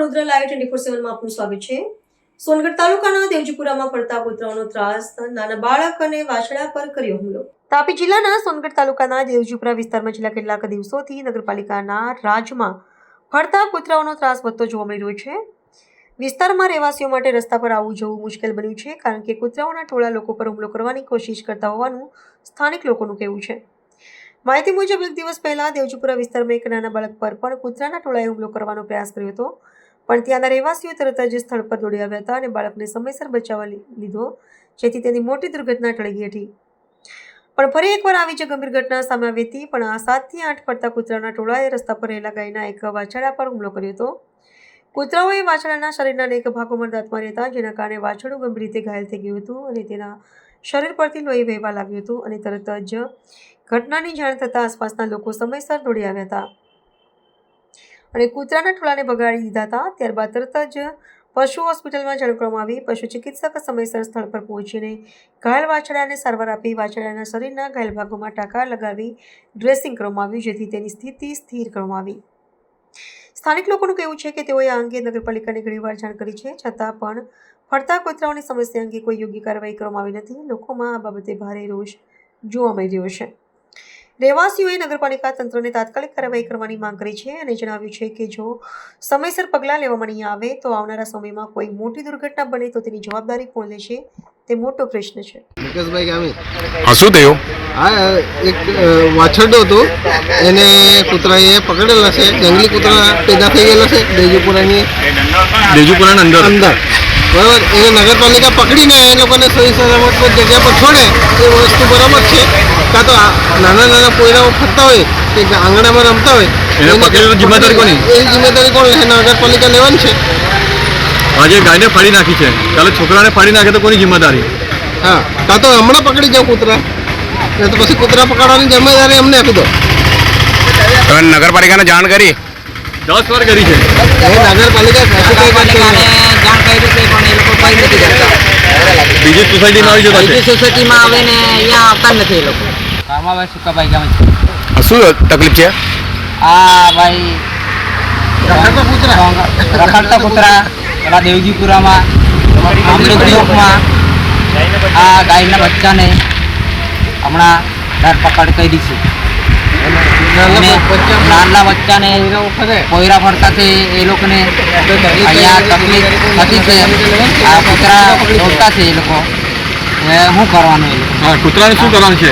Vadodara live 24/7 માં આપનું સ્વાગત છે। સોનગઢ તાલુકાના દેવજીપુરામાં ફરતા કૂતરાઓનો ત્રાસ, નાના બાળક અને વાછડા પર કર્યો હુમલો। તાપી જિલ્લાના સોનગઢ તાલુકાના દેવજીપુરા વિસ્તારમાં છેલ્લા કેટલાક દિવસોથી નગરપાલિકાના રાજમાં ફરતા કૂતરાઓનો ત્રાસ વધતો જોવા મળી રહ્યો છે। વિસ્તારમાં રહેવાસીઓ માટે રસ્તા પર આવવું જવું મુશ્કેલ બન્યું છે, કારણ કે કૂતરાઓના ટોળા લોકો પર હુમલો કરવાની કોશિશ કરતા હોવાનું સ્થાનિક લોકોનું કહેવું છે। માહિતી મુજબ એક દિવસ પહેલા દેવજીપુરા વિસ્તારમાં એક નાના બાળક પર પણ કૂતરાના ટોળાએ હુમલો કરવાનો પ્રયાસ કર્યો હતો, પણ ત્યાંના રહેવાસીઓ તરત જ સ્થળ પર દોડી આવ્યા હતા અને બાળકને સમયસર બચાવવા લીધો, જેથી તેની મોટી દુર્ઘટના ટળી ગઈ હતી। પણ ફરી એકવાર આવી જ ગંભીર ઘટના સામે આવી હતી। પણ આ 7 થી 8 ફરતા કૂતરાના ટોળાએ રસ્તા પર રહેલા ગાયના એક વાછરડા પર હુમલો કર્યો હતો। કૂતરાઓએ વાછરડાના શરીરના અનેક ભાગોમાં દાંત માર્યા હતા, જેના કારણે વાછરડું ગંભીર રીતે ઘાયલ થઈ ગયું હતું અને તેના શરીર પરથી લોહી વહેવા લાગ્યું હતું અને તરત જ ઘટનાની જાણ થતાં આસપાસના લોકો સમયસર દોડી આવ્યા હતા અને કૂતરાના ટોળાને ભગાડી દીધા હતા। ત્યારબાદ તરત જ પશુ હોસ્પિટલમાં જાણ કરવામાં આવી। પશુ ચિકિત્સક સમયસર સ્થળ પર પહોંચીને ઘાયલ વાછરડાને સારવાર આપી વાછરડાના શરીરના ઘાયલ ભાગોમાં ટાંકા લગાવી ડ્રેસિંગ કરવામાં આવ્યું, જેથી તેની સ્થિતિ સ્થિર કરવામાં આવી। સ્થાનિક લોકોનું કહેવું છે કે તેઓએ આ અંગે નગરપાલિકાને ઘણીવાર જાણ કરી છે, છતાં પણ ફરતા કૂતરાઓની સમસ્યા અંગે કોઈ યોગ્ય કાર્યવાહી કરવામાં આવી નથી। લોકોમાં આ બાબતે ભારે રોષ જોવા મળી રહ્યો છે। રહેવાસીઓએ નગરપાલિકા તંત્રને તાત્કાલિક કાર્યવાહી કરવાની માંગ કરી છે અને જણાવ્યું છે કે જો સમયસર પગલાં લેવામાં નહીં આવે તો આવનારા સમયમાં કોઈ મોટી દુર્ઘટના બને તો તેની જવાબદારી કોણ લેશે, તે મોટો પ્રશ્ન છે। મુકેશભાઈ ગામે શું થયું? હા, એક વાછરડો હતો, એને કૂતરાએ પકડેલા છે। જંગલી કૂતરા પેદા થઈ ગયેલા છે દેવજીપુરાની અંદર બરાબર। એને નગરપાલિકા પકડીને એ લોકોને સહી સલામત જગ્યા પર છોડે એ વસ્તુ બરાબર છે। કાં તો નાના પોયરાઓ ફરતા હોય કે આંગણામાં રમતા હોય પકડેલું જિમ્મેદારી કોની? એ જિમ્મેદારી કોણ લે? નગરપાલિકા લેવાની છે। આજે ગાયને ફાડી નાખી છે, કાલે છોકરાને ફાડી નાખે તો કોની જિમ્મેદારી? હા, કાં તો હમણાં પકડી જાવ કૂતરા, ને તો પછી કૂતરા પકડવાની જિમ્મેદારી અમને આપી દો। તમે નગરપાલિકાને જાણ કરી? 10 વાર કરી છે। નગરપાલિકા જાણ કરી છે, પણ એ લોકો કંઈ નથી કરતા। બીજી સોસાયટીમાં આવી જતા છે? બીજી સોસાયટીમાં આવે ને અહીંયા આવતા નથી એ લોકો। કારમાભાઈ સુકાભાઈ ગામે છે। શું તકલીફ છે? આ ભાઈ રખડતા કૂતરા પેલા દેવજીપુરામાં આંબલી બ્લોકમાં આ ગાયના બચ્ચાને હમણાં ધરપકડ કરી છે। નાના બચ્ચાને પોયરા ફરતા છે એ લોકોને અહીંયા તકલીફ થતી છે। આ કૂતરા દોડતા છે એ લોકો, શું કરવાનું? એ લોકો કૂતરાને શું કરવાનું છે?